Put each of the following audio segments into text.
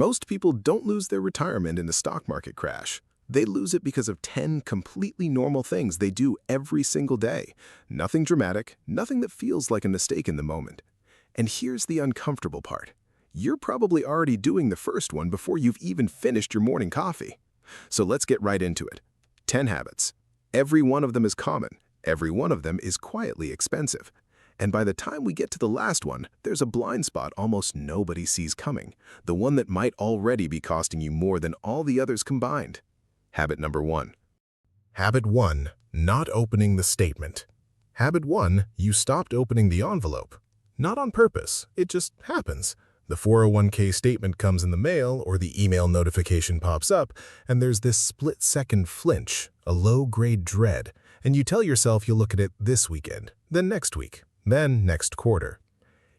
Most people don't lose their retirement in a stock market crash. They lose it because of 10 completely normal things they do every single day. Nothing dramatic, nothing that feels like a mistake in the moment. And here's the uncomfortable part. You're probably already doing the first one before you've even finished your morning coffee. So let's get right into it. 10 habits. Every one of them is common. Every one of them is quietly expensive. And by the time we get to the last one, there's a blind spot almost nobody sees coming. The one that might already be costing you more than all the others combined. Habit number 1. Habit 1. Not opening the statement. Habit 1. You stopped opening the envelope. Not on purpose, it just happens. The 401k statement comes in the mail or the email notification pops up, and there's this split-second flinch, a low-grade dread, and you tell yourself you'll look at it this weekend, then next week, then next quarter.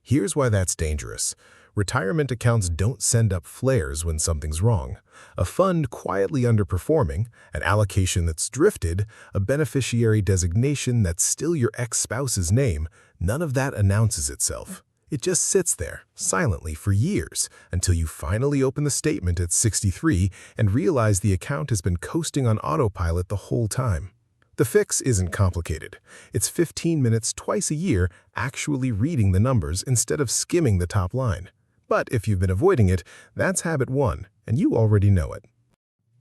Here's why that's dangerous. Retirement accounts don't send up flares when something's wrong. A fund quietly underperforming, an allocation that's drifted, a beneficiary designation that's still your ex-spouse's name, none of that announces itself. It just sits there, silently for years, until you finally open the statement at 63 and realize the account has been coasting on autopilot the whole time. The fix isn't complicated. It's 15 minutes twice a year actually reading the numbers instead of skimming the top line. But if you've been avoiding it, that's habit 1, and you already know it.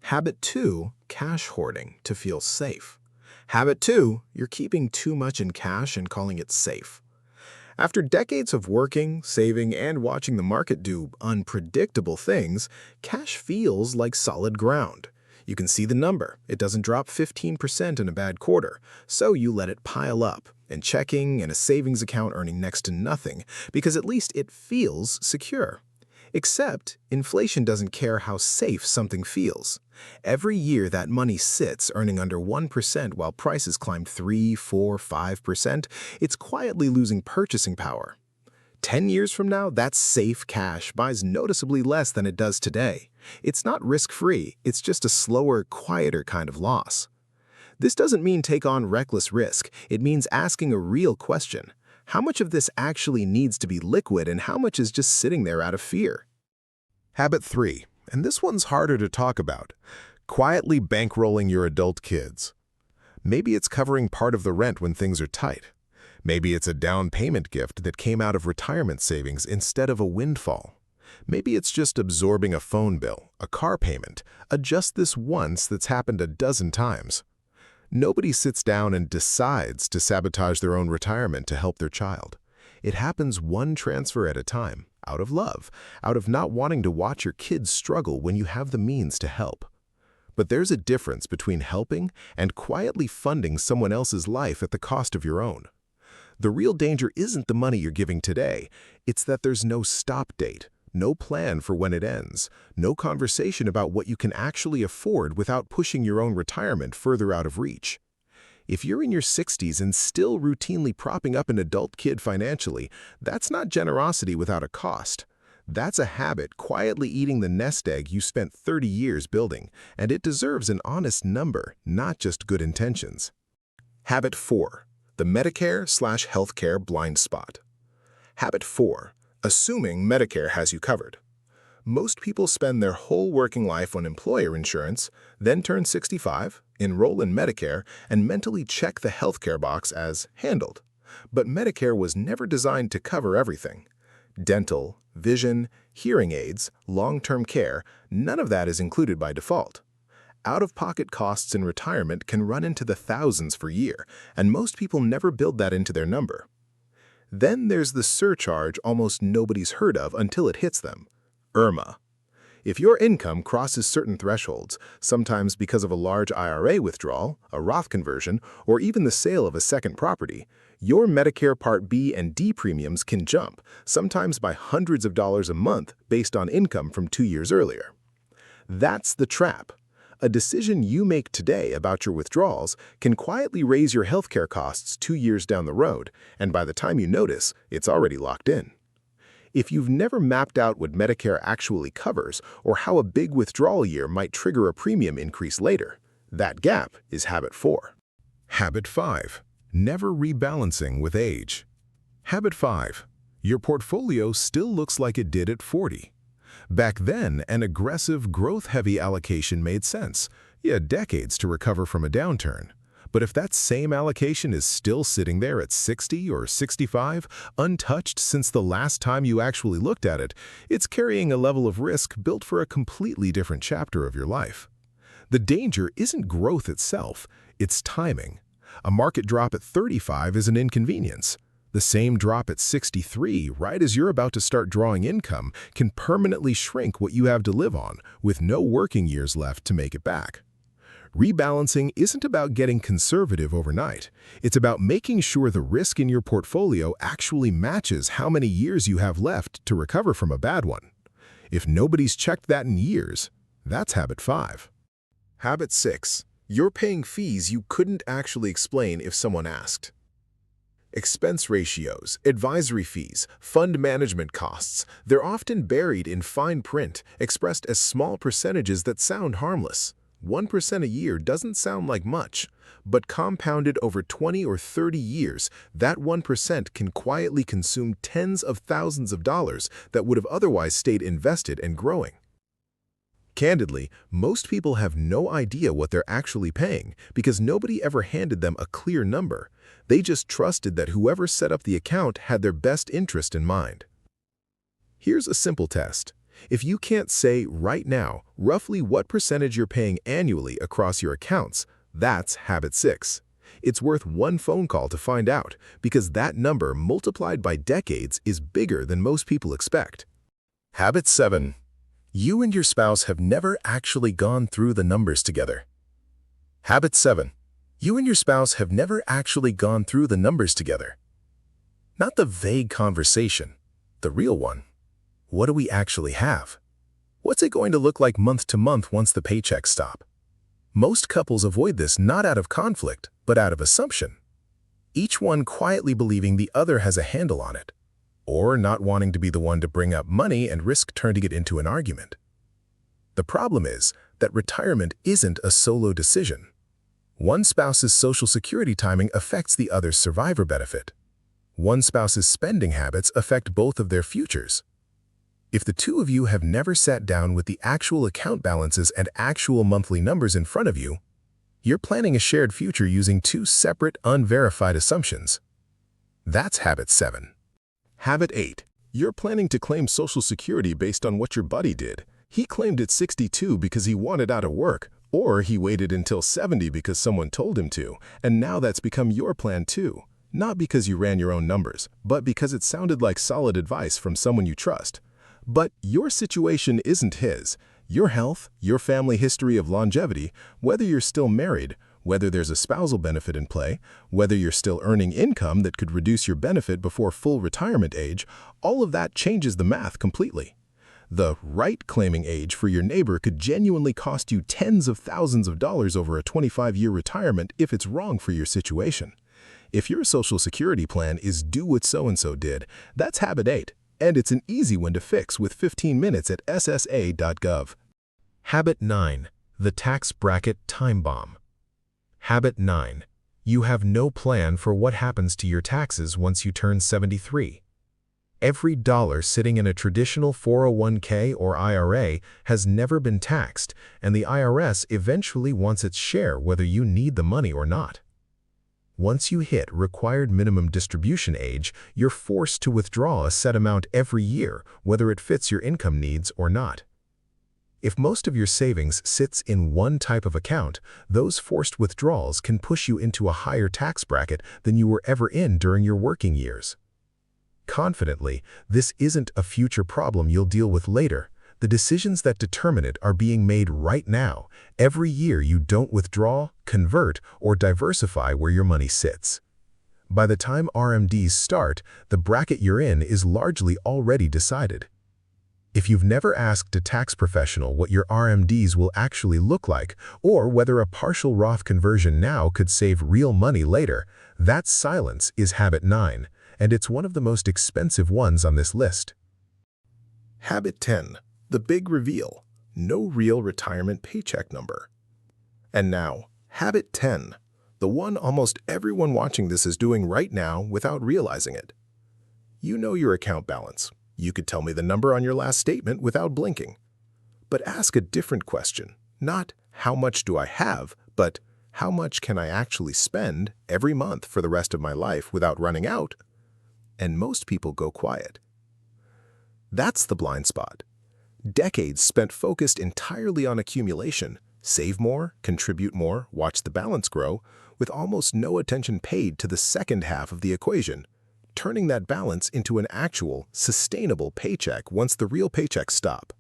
Habit 2. Cash hoarding to feel safe. Habit 2. You're keeping too much in cash and calling it safe. After decades of working, saving, and watching the market do unpredictable things, cash feels like solid ground. You can see the number. It doesn't drop 15% in a bad quarter, so you let it pile up, and checking and a savings account earning next to nothing, because at least it feels secure. Except, inflation doesn't care how safe something feels. Every year that money sits earning under 1% while prices climb 3, 4, 5%, it's quietly losing purchasing power. 10 years from now, that safe cash buys noticeably less than it does today. It's not risk-free, it's just a slower, quieter kind of loss. This doesn't mean take on reckless risk. It means asking a real question. How much of this actually needs to be liquid and how much is just sitting there out of fear? Habit 3, and this one's harder to talk about. Quietly bankrolling your adult kids. Maybe it's covering part of the rent when things are tight. Maybe it's a down payment gift that came out of retirement savings instead of a windfall. Maybe it's just absorbing a phone bill, a car payment, a just this once that's happened a dozen times. Nobody sits down and decides to sabotage their own retirement to help their child. It happens one transfer at a time, out of love, out of not wanting to watch your kids struggle when you have the means to help. But there's a difference between helping and quietly funding someone else's life at the cost of your own. The real danger isn't the money you're giving today, it's that there's no stop date, no plan for when it ends, no conversation about what you can actually afford without pushing your own retirement further out of reach. If you're in your 60s and still routinely propping up an adult kid financially, that's not generosity without a cost. That's a habit quietly eating the nest egg you spent 30 years building, and it deserves an honest number, not just good intentions. Habit 4. The Medicare/healthcare blind spot. Habit 4. Assuming Medicare has you covered. Most people spend their whole working life on employer insurance, then turn 65, enroll in Medicare, and mentally check the healthcare box as handled. But Medicare was never designed to cover everything. Dental, vision, hearing aids, long-term care, none of that is included by default. Out-of-pocket costs in retirement can run into the thousands per year, and most people never build that into their number. Then there's the surcharge almost nobody's heard of until it hits them. IRMA. If your income crosses certain thresholds, sometimes because of a large IRA withdrawal, a Roth conversion, or even the sale of a second property, your Medicare Part B and D premiums can jump, sometimes by hundreds of dollars a month based on income from 2 years earlier. That's the trap. A decision you make today about your withdrawals can quietly raise your healthcare costs 2 years down the road, and by the time you notice, it's already locked in. If you've never mapped out what Medicare actually covers or how a big withdrawal year might trigger a premium increase later, that gap is habit 4. Habit 5. Never rebalancing with age. Habit 5. Your portfolio still looks like it did at 40. Back then, an aggressive, growth-heavy allocation made sense. You had decades to recover from a downturn. But if that same allocation is still sitting there at 60 or 65, untouched since the last time you actually looked at it, it's carrying a level of risk built for a completely different chapter of your life. The danger isn't growth itself, it's timing. A market drop at 35 is an inconvenience. The same drop at 63, right as you're about to start drawing income, can permanently shrink what you have to live on, with no working years left to make it back. Rebalancing isn't about getting conservative overnight. It's about making sure the risk in your portfolio actually matches how many years you have left to recover from a bad one. If nobody's checked that in years, that's habit 5. Habit 6. You're paying fees you couldn't actually explain if someone asked. Expense ratios, advisory fees, fund management costs, they're often buried in fine print, expressed as small percentages that sound harmless. 1% a year doesn't sound like much, but compounded over 20 or 30 years, that 1% can quietly consume tens of thousands of dollars that would have otherwise stayed invested and growing. Candidly, most people have no idea what they're actually paying because nobody ever handed them a clear number. They just trusted that whoever set up the account had their best interest in mind. Here's a simple test. If you can't say right now roughly what percentage you're paying annually across your accounts, that's habit 6. It's worth one phone call to find out because that number multiplied by decades is bigger than most people expect. Habit 7. You and your spouse have never actually gone through the numbers together. Habit 7. You and your spouse have never actually gone through the numbers together. Not the vague conversation, the real one. What do we actually have? What's it going to look like month to month once the paychecks stop? Most couples avoid this not out of conflict, but out of assumption. Each one quietly believing the other has a handle on it, or not wanting to be the one to bring up money and risk turning it into an argument. The problem is that retirement isn't a solo decision. One spouse's Social Security timing affects the other's survivor benefit. One spouse's spending habits affect both of their futures. If the two of you have never sat down with the actual account balances and actual monthly numbers in front of you, you're planning a shared future using two separate, unverified assumptions. That's habit 7. Habit 8. You're planning to claim Social Security based on what your buddy did. He claimed at 62 because he wanted out of work, or he waited until 70 because someone told him to, and now that's become your plan too. Not because you ran your own numbers, but because it sounded like solid advice from someone you trust. But your situation isn't his. Your health, your family history of longevity, whether you're still married, whether there's a spousal benefit in play, whether you're still earning income that could reduce your benefit before full retirement age, all of that changes the math completely. The right claiming age for your neighbor could genuinely cost you tens of thousands of dollars over a 25-year retirement if it's wrong for your situation. If your Social Security plan is do what so-and-so did, that's habit 8. And it's an easy one to fix with 15 minutes at ssa.gov. Habit 9. The tax bracket time bomb. Habit 9. You have no plan for what happens to your taxes once you turn 73. Every dollar sitting in a traditional 401k or IRA has never been taxed, and the IRS eventually wants its share whether you need the money or not. Once you hit required minimum distribution age, you're forced to withdraw a set amount every year, whether it fits your income needs or not. If most of your savings sits in one type of account, those forced withdrawals can push you into a higher tax bracket than you were ever in during your working years. Confidently, this isn't a future problem you'll deal with later. The decisions that determine it are being made right now, every year you don't withdraw, convert, or diversify where your money sits. By the time RMDs start, the bracket you're in is largely already decided. If you've never asked a tax professional what your RMDs will actually look like, or whether a partial Roth conversion now could save real money later, that silence is habit 9, and it's one of the most expensive ones on this list. Habit 10. The big reveal. No real retirement paycheck number. And now, habit 10. The one almost everyone watching this is doing right now without realizing it. You know your account balance. You could tell me the number on your last statement without blinking. But ask a different question. Not, how much do I have, but how much can I actually spend every month for the rest of my life without running out? And most people go quiet. That's the blind spot. Decades spent focused entirely on accumulation, save more, contribute more, watch the balance grow, with almost no attention paid to the second half of the equation, turning that balance into an actual, sustainable paycheck once the real paychecks stop.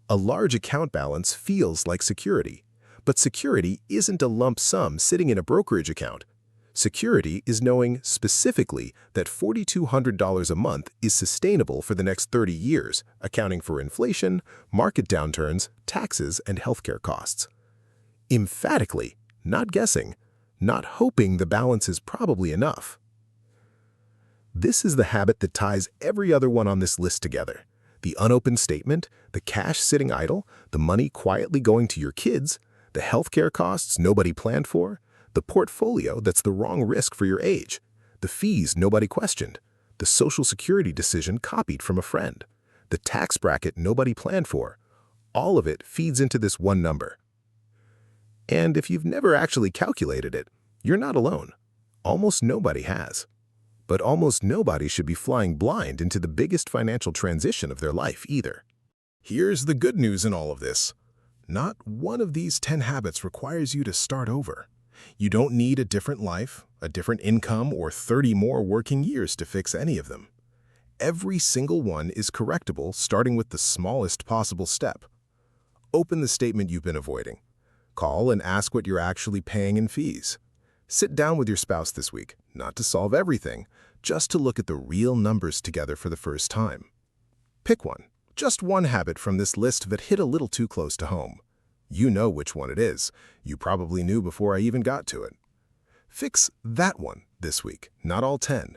A large account balance feels like security, but security isn't a lump sum sitting in a brokerage account. Security is knowing specifically that $4,200 a month is sustainable for the next 30 years, accounting for inflation, market downturns, taxes, and healthcare costs. Emphatically, not guessing, not hoping the balance is probably enough. This is the habit that ties every other one on this list together. The unopened statement, the cash sitting idle, the money quietly going to your kids, the healthcare costs nobody planned for, the portfolio that's the wrong risk for your age, the fees nobody questioned, the Social Security decision copied from a friend, the tax bracket nobody planned for. All of it feeds into this one number. And if you've never actually calculated it, you're not alone. Almost nobody has. But almost nobody should be flying blind into the biggest financial transition of their life either. Here's the good news in all of this. Not one of these 10 habits requires you to start over. You don't need a different life, a different income, or 30 more working years to fix any of them. Every single one is correctable, starting with the smallest possible step. Open the statement you've been avoiding. Call and ask what you're actually paying in fees. Sit down with your spouse this week, not to solve everything, just to look at the real numbers together for the first time. Pick one, just one habit from this list that hit a little too close to home. You know which one it is. You probably knew before I even got to it. Fix that one this week, not all 10.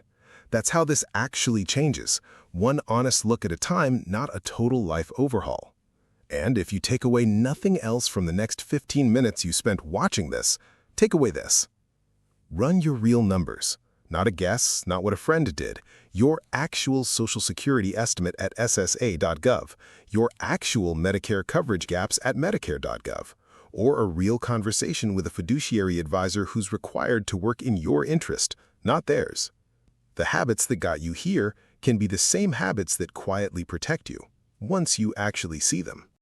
That's how this actually changes. One honest look at a time, not a total life overhaul. And if you take away nothing else from the next 15 minutes you spent watching this, take away this. Run your real numbers. Not a guess, not what a friend did. Your actual Social Security estimate at SSA.gov, your actual Medicare coverage gaps at Medicare.gov, or a real conversation with a fiduciary advisor who's required to work in your interest, not theirs. The habits that got you here can be the same habits that quietly protect you, once you actually see them.